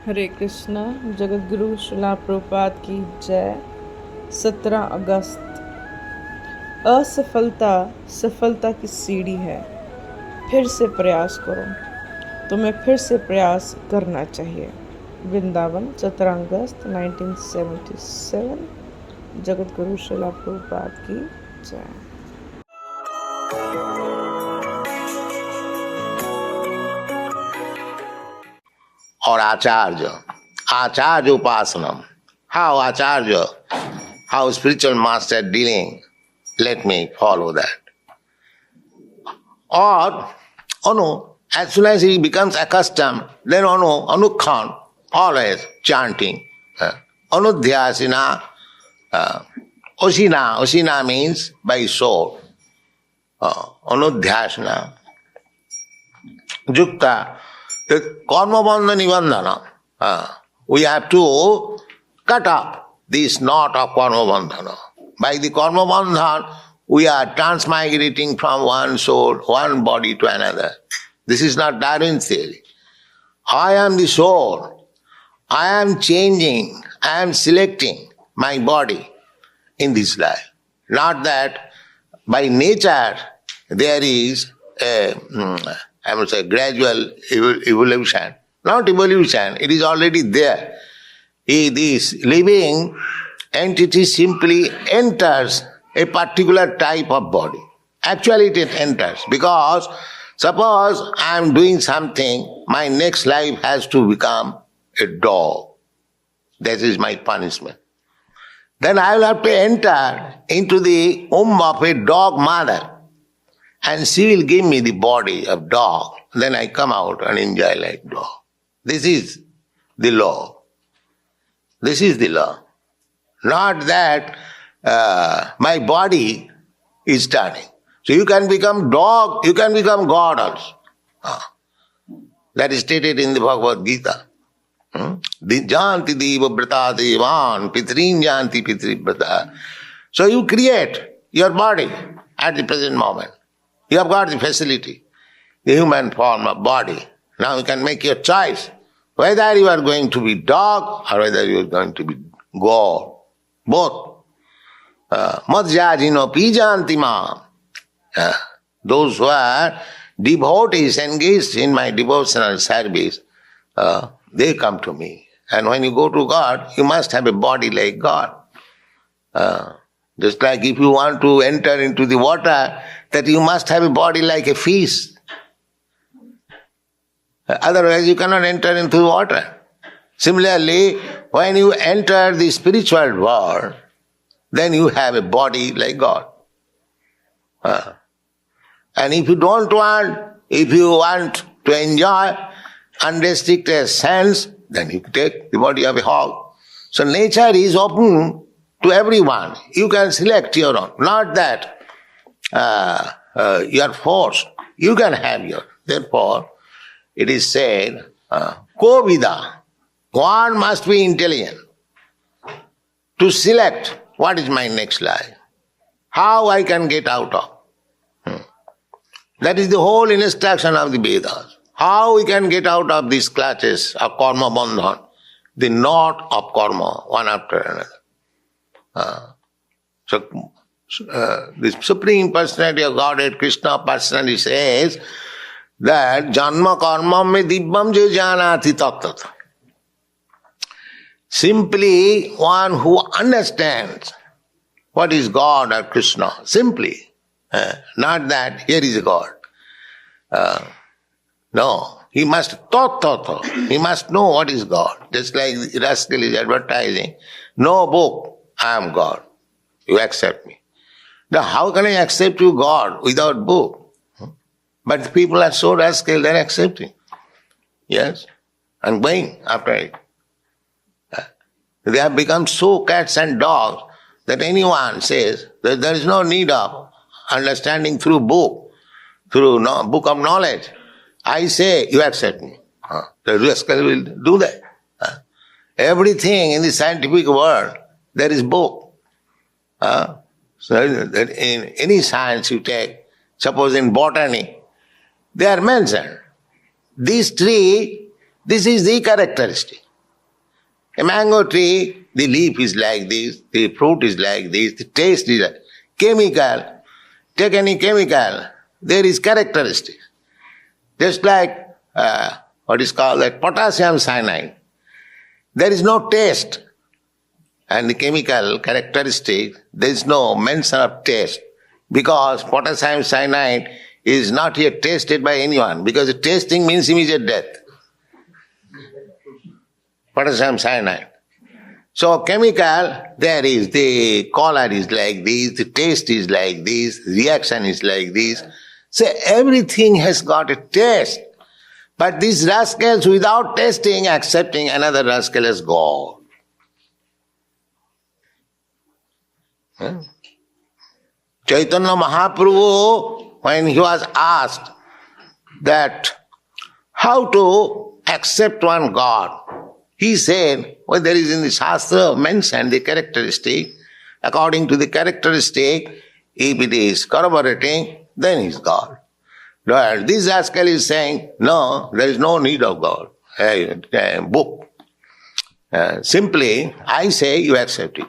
हरे कृष्णा। जगत गुरु श्रीला प्रभुपाद की जय। 17 अगस्त। असफलता सफलता की सीढ़ी है। फिर से प्रयास करो। तुम्हें फिर से प्रयास करना चाहिए। वृंदावन 17 अगस्त 1977। जगत गुरु श्रीला प्रभुपाद की जय। और आचार्य उपासना, how spiritual master dealing, let me follow that. Or as soon as he becomes accustomed, then Anukhan, always chanting. Anudhyasina, Osina means by soul. Anudhyasana, Jukta, the karma bandha nibandhana. We have to cut up this knot of karma bandhana. By the karma bandhana, we are transmigrating from one soul, one body to another. This is not Darwin's theory. I am the soul. I am changing. I am selecting my body in this life. Not that by nature there is a gradual evolution. Not evolution, it is already there. This living entity simply enters a particular type of body. Actually it enters because suppose I am doing something, my next life has to become a dog. That is my punishment. Then I will have to enter into the womb of a dog mother. And she will give me the body of dog. Then I come out and enjoy like dog. This is the law. This is the law. Not that my body is turning. So you can become dog, you can become God also. That is stated in the Bhagavad Gita. Janti deva brata devan, pitrin janti pitri brata. So you create your body at the present moment. You have got the facility, the human form of body. Now you can make your choice whether you are going to be dog or whether you are going to be God. Both. Madhyajino pijanti ma. Those who are devotees engaged in my devotional service, they come to me. And when you go to God, you must have a body like God. Just like if you want to enter into the water, that you must have a body like a fish. Otherwise you cannot enter into the water. Similarly, when you enter the spiritual world, then you have a body like God. And if you want to enjoy unrestricted sense, then you take the body of a hog. So nature is open to everyone. You can select your own. Not that you are forced. You can have your. Therefore, it is said, Kovida. One must be intelligent to select what is my next life. How I can get out of. That is the whole instruction of the Vedas. How we can get out of these clutches of karma bandhan, the knot of karma, one after another. The Supreme Personality of Godhead, Krishna personally says that janma karma me dibbam je janati tattata. Simply one who understands what is God or Krishna, simply. Not that here is a God. No, he must he must know what is God. Just like Rascal is advertising, no book, I am God. You accept me. Now how can I accept you God without book? But people are so rascal, they are accepting. Yes, and going after it. They have become so cats and dogs that anyone says that there is no need of understanding through book, book of knowledge. I say, you accept me. The rascal will do that. Everything in the scientific world, there is book. So that in any science you take, suppose in botany, they are mentioned. This tree, this is the characteristic. A mango tree, the leaf is like this, the fruit is like this, the taste is like chemical. Take any chemical, there is characteristic. Just like what is called that potassium cyanide. There is no taste. And the chemical characteristic, there is no mention of taste. Because potassium cyanide is not yet tasted by anyone. Because tasting means immediate death. Potassium cyanide. So chemical, there is, the color is like this, the taste is like this, reaction is like this. So everything has got a taste. But these rascals, without tasting, accepting another rascal as God. Chaitanya Mahaprabhu, when he was asked that how to accept one God, he said, well, there is in the Shastra mentioned the characteristic. According to the characteristic, if it is corroborating, then he is God. But this rascal is saying, no, there is no need of God. Book. Simply, I say you accept it.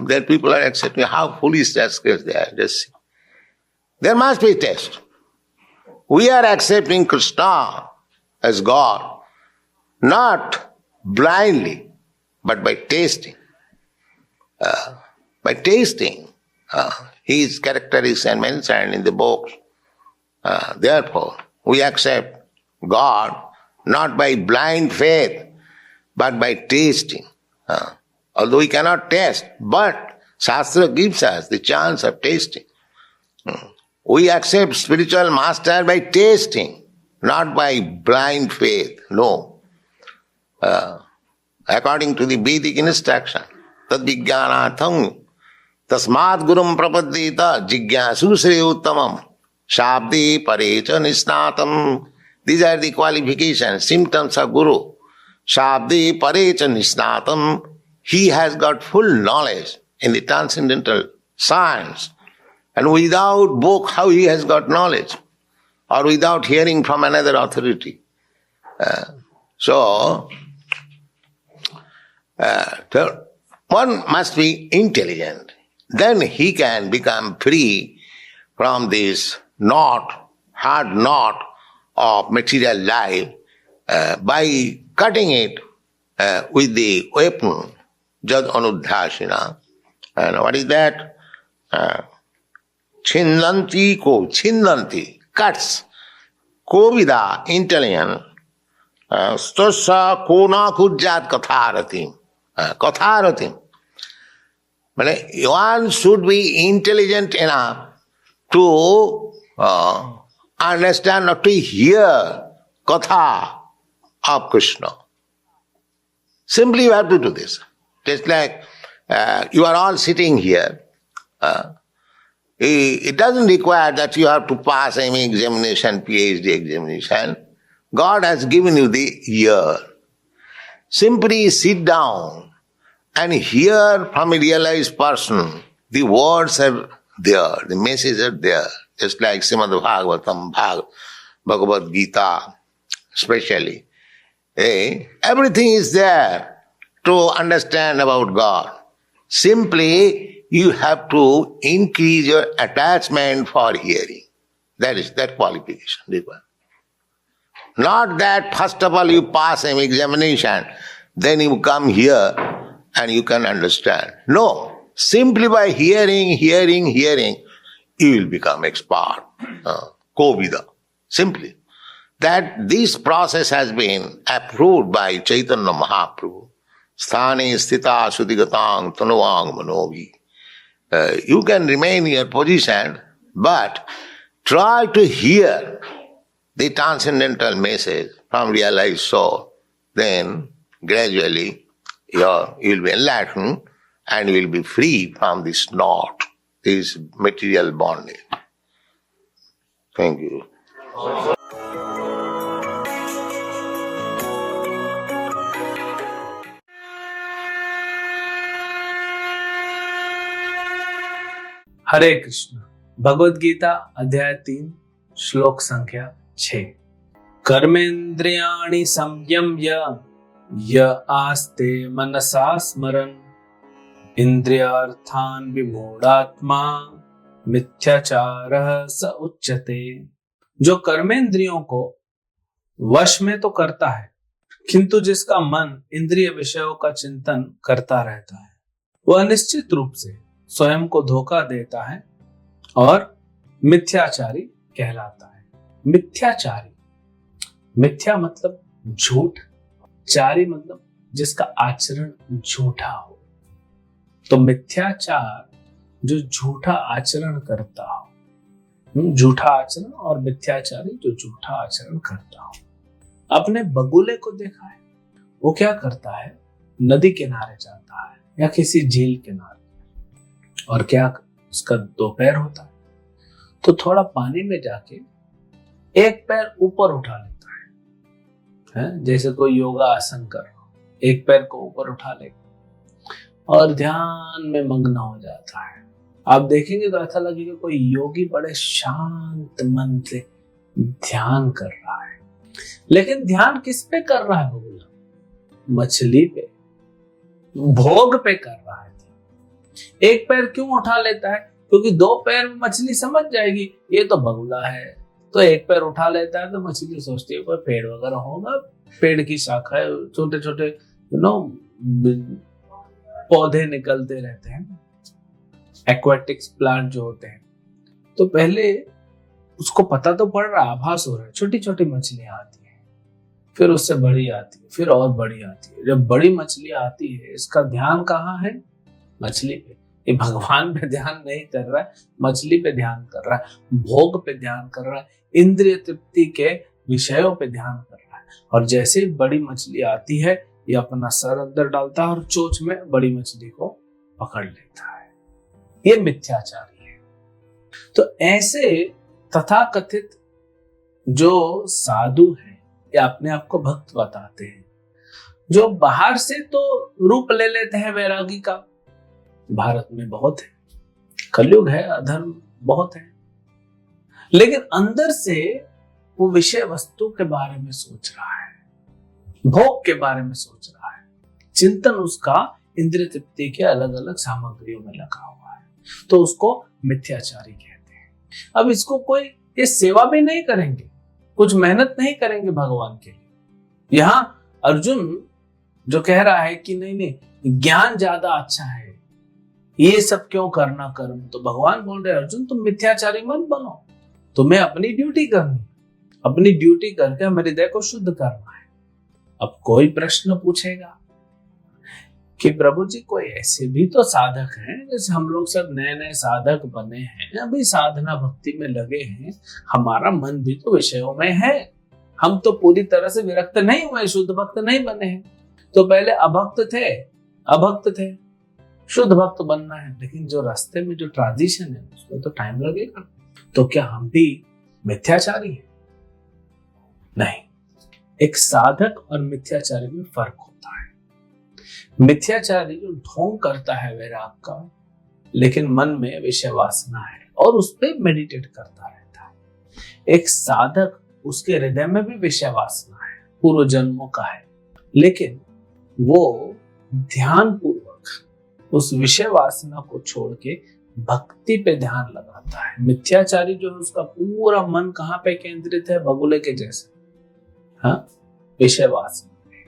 There people are accepting. How foolish rascals they are. Just see. There must be a test. We are accepting Krishna as God, not blindly, but by tasting. By tasting his characteristics and mentioned in the books. Therefore, we accept God not by blind faith, but by tasting. Although we cannot taste, but Shastra gives us the chance of tasting. We accept spiritual master by tasting, not by blind faith. No. According to the Vedic instruction, tad vijnanatham tasmat gurum prapaddita jigyasu sri uttamam shabdi parecha nisnatam. These are the qualifications, symptoms of Guru. Shabdi parecha nisnatam. He has got full knowledge in the transcendental science. And without book, how he has got knowledge? Or without hearing from another authority? So, one must be intelligent. Then he can become free from this hard knot of material life by cutting it with the weapon, Jad Anudhashina. And what is that? Chindanti, cuts. Kovida, intelligent. Stosha kona kujjat katharatim. Katharatim. One should be intelligent enough to understand or to hear katha of Krishna. Simply you have to do this. Just like you are all sitting here. It doesn't require that you have to pass any examination, PhD examination. God has given you the ear. Simply sit down and hear from a realized person. The words are there, the messages are there. Just like Srimad Bhagavatam, Bhagavad Gita, especially. Everything is there to understand about God. Simply, you have to increase your attachment for hearing. That is that qualification required. Not that first of all you pass an examination, then you come here and you can understand. No. Simply by hearing, you will become expert. Kovida. Simply. That this process has been approved by Chaitanya Mahaprabhu. Sthane sthita sudigatang tanuvang manovi. You can remain in your position, but try to hear the transcendental message from realized soul. Then gradually you will be enlightened and you will be free from this knot, this material bondage. Thank you. हरे कृष्ण। भगवद गीता अध्याय 3 श्लोक संख्या 6। कर्मेन्द्रियाणि संयम्य य आस्ते मनसा स्मरन् इंद्रियार्थान विमूढ़ात्मा मिथ्याचारः स उच्यते। जो कर्मेंद्रियों को वश में तो करता है, किंतु जिसका मन इंद्रिय विषयों का चिंतन करता रहता है, वह निश्चित रूप से स्वयं को धोखा देता है और मिथ्याचारी कहलाता है। मिथ्याचारी, मिथ्या मतलब झूठ, चारी मतलब जिसका आचरण झूठा हो। तो मिथ्याचार जो झूठा आचरण करता हो, झूठा आचरण, और मिथ्याचारी जो झूठा आचरण करता हो। अपने बगुले को देखा है, वो क्या करता है, नदी किनारे जाता है या किसी झील किनारे, और क्या उसका दो पैर होता है, तो थोड़ा पानी में जाके एक पैर ऊपर उठा लेता है, जैसे कोई योगा आसन कर रहा हो, एक पैर को ऊपर उठा लेगा और ध्यान में मग्न हो जाता है। आप देखेंगे तो ऐसा लगेगा कोई योगी बड़े शांत मन से ध्यान कर रहा है। लेकिन ध्यान किस पे कर रहा है बगुला? मछली पे, भोग पे कर रहा है। एक पैर क्यों उठा लेता है? क्योंकि दो पैर में मछली समझ जाएगी ये तो बगुला है, तो एक पैर उठा लेता है। तो मछली सोचती है कोई पेड़ वगैरह होगा, पेड़ की शाखा है, छोटे छोटे पौधे निकलते रहते हैं, एक्वाटिक्स प्लांट जो होते हैं। तो पहले उसको पता तो पड़ रहा, आभास हो रहा है, छोटी छोटी मछलियां आती हैं, फिर उससे बड़ी आती है, फिर और बड़ी आती है। जब बड़ी मछली आती है, इसका ध्यान कहाँ है? मछली पे। ये भगवान पे ध्यान नहीं कर रहा है, मछली पे ध्यान कर रहा है, भोग पे ध्यान कर रहा है, इंद्रिय तृप्ति के विषयों पे ध्यान कर रहा है। और जैसे ही बड़ी मछली आती है, ये अपना सर अंदर डालता है और चोंच में बड़ी मछली को पकड़ लेता है। ये मिथ्याचारी है। तो ऐसे तथाकथित जो साधु हैं, या अपने आप को भक्त बताते हैं, जो बाहर से तो रूप ले लेते हैं वैरागी का, भारत में बहुत है, कलयुग है, अधर्म बहुत है, लेकिन अंदर से वो विषय वस्तु के बारे में सोच रहा है, भोग के बारे में सोच रहा है, चिंतन उसका इंद्रिय तृप्ति के अलग अलग सामग्रियों में लगा हुआ है, तो उसको मिथ्याचारी कहते हैं। अब इसको कोई ये सेवा भी नहीं करेंगे, कुछ मेहनत नहीं करेंगे भगवान के लिए। यहां अर्जुन जो कह रहा है कि नहीं नहीं ज्ञान ज्यादा अच्छा है, ये सब क्यों करना कर्म, तो भगवान बोल रहे अर्जुन तुम मिथ्याचारी मत बनो, तुम्हें अपनी ड्यूटी करनी, अपनी ड्यूटी करके मेरे हृदय को शुद्ध करना है। अब कोई प्रश्न पूछेगा कि प्रभु जी कोई ऐसे भी तो साधक हैं, जैसे हम लोग सब नए नए साधक बने हैं, अभी साधना भक्ति में लगे हैं, हमारा मन भी तो विषयों में है, हम तो पूरी तरह से विरक्त नहीं हुए, शुद्ध भक्त नहीं बने हैं। तो पहले अभक्त थे, शुद्ध भक्त बनना है, लेकिन जो रास्ते में जो ट्रांजिशन है उसमें तो टाइम लगेगा। तो क्या हम भी मिथ्याचारी हैं? नहीं। एक साधक और मिथ्याचारी में फर्क होता है। मिथ्याचारी जो ढोंग करता है वैराग का, लेकिन मन में विषय वासना है और उस पर मेडिटेट करता रहता है। एक साधक, उसके हृदय में भी विषय वासना है, पूर्व जन्मों का है, लेकिन वो ध्यान पूर्वक उस विषय वासना को छोड़ के भक्ति पे ध्यान लगाता है। मिथ्याचारी जो है उसका पूरा मन कहाँ पे केंद्रित है? बगुले के जैसे, हाँ, विषय वासना में।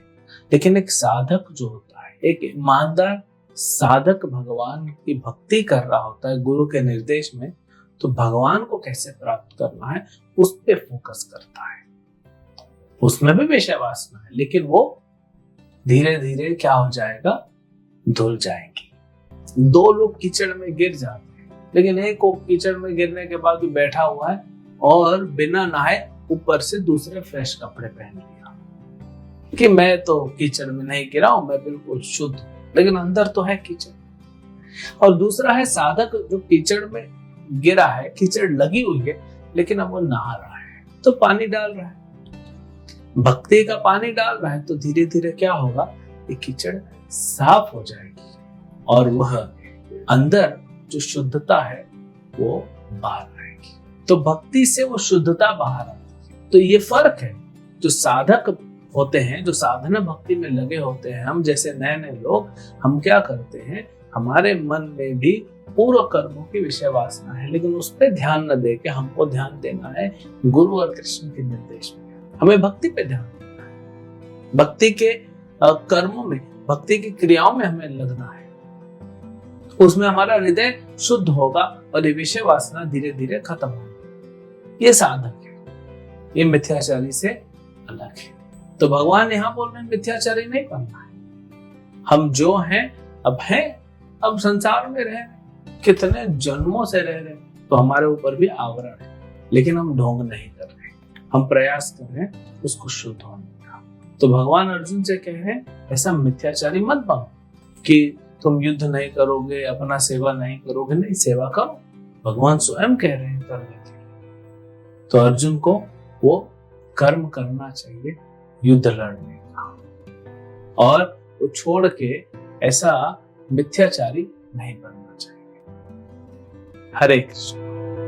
लेकिन एक साधक जो होता है, एक ईमानदार साधक भगवान की भक्ति कर रहा होता है गुरु के निर्देश में, तो भगवान को कैसे प्राप्त करना है उस पे फोकस करता है। उसमें भी विषय वासना है, लेकिन वो धीरे धीरे क्या हो जाएगा? धुल जाएंगी। दो लोग कीचड़ में गिर जाते हैं, लेकिन एक को कीचड़ में गिरने के बाद भी बैठा हुआ है और बिना नहाए ऊपर से दूसरे फ्रेश कपड़े पहन लिया कि मैं तो कीचड़ में नहीं गिरा हूं, मैं बिल्कुल शुद्ध, लेकिन अंदर तो है कीचड़। और दूसरा है साधक जो कीचड़ में गिरा है, कीचड़ लगी हुई है, लेकिन अब वो नहा रहा है, तो पानी डाल रहा है, भक्ति का पानी डाल रहा है, तो धीरे धीरे क्या होगा? ये कीचड़ साफ हो जाएगी और वह अंदर जो शुद्धता है वो बाहर आएगी। तो भक्ति से वो शुद्धता बाहर आती है। तो ये फर्क है। जो साधक होते हैं, जो साधना भक्ति में लगे होते हैं, हम जैसे नए नए लोग, हम क्या करते हैं, हमारे मन में भी पूर्व कर्मों की विषय वासना है, लेकिन उस पर ध्यान न दे के हमको ध्यान देना है गुरु और कृष्ण के निर्देश में। हमें भक्ति पे ध्यान देना है, भक्ति के कर्मों में, भक्ति की क्रियाओं में हमें लगना है। उसमें हमारा हृदय शुद्ध होगा और ये विषय वासना धीरे धीरे खत्म होगी। ये साधक है, ये मिथ्याचारी से अलग है। तो भगवान यहाँ बोल रहे हैं मिथ्याचारी नहीं बनना है। हम जो हैं अब हैं, अब संसार में रह रहे हैं, कितने जन्मों से रह रहे हैं, तो हमारे ऊपर भी आवरण है, लेकिन हम ढोंग नहीं कर रहे, हम प्रयास कर रहे हैं उसको शुद्ध होने का। तो भगवान अर्जुन से कह रहे हैं ऐसा मिथ्याचारी मत बनो कि तुम युद्ध नहीं करोगे, अपना सेवा नहीं करोगे। नहीं, सेवा करो, भगवान स्वयं कह रहे हैं करने के लिए। तो अर्जुन को वो कर्म करना चाहिए, युद्ध लड़ने का, और वो छोड़ के ऐसा मिथ्याचारी नहीं बनना चाहिए। हरे कृष्ण।